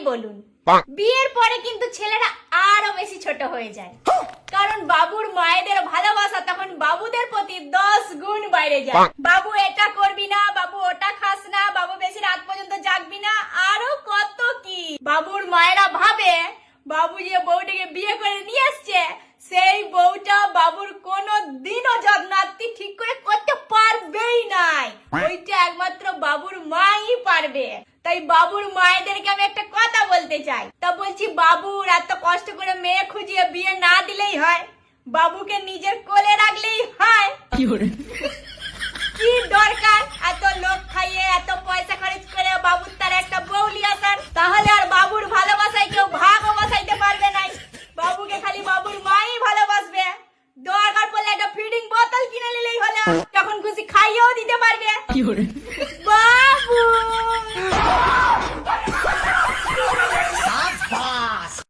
বলুন, বিয়ের পরে কিন্তু ছেলেরা আরো বেশি ছোট হয়ে যায়, কারণ বাবুর মায়েদের ভালোবাসা তখন বাবুদের প্রতি 10 গুণ বাইরে যায়। বাবু এটা করবি না, বাবু ওটা খাস না, বাবু বেশি রাত পর্যন্ত জাগবি না, আরো কত কি। বাবুর মায়েরা ভাবে বাবু যে বউটাকে বিয়ে করে নিয়ে আসছে সেই বউটা বাবুর কোনো দিনও যত্নার্থী ঠিক করে করতে পারবেই নাই, ওইটা একমাত্র বাবুর মাই পারবে। তাই বাবুর মায়েদেরকে আমি একটা কথা বলতে চাই, তা বলছি বাবুর এত কষ্ট করে মেয়ে খুঁজিয়ে বিয়ে না দিলেই হয়, বাবুকে নিজের কোলে রাখলেই হয়। কি দরকার এত লোক খাইয়ে এত পয়সা খরচ করে বাবুর তার একটা বউ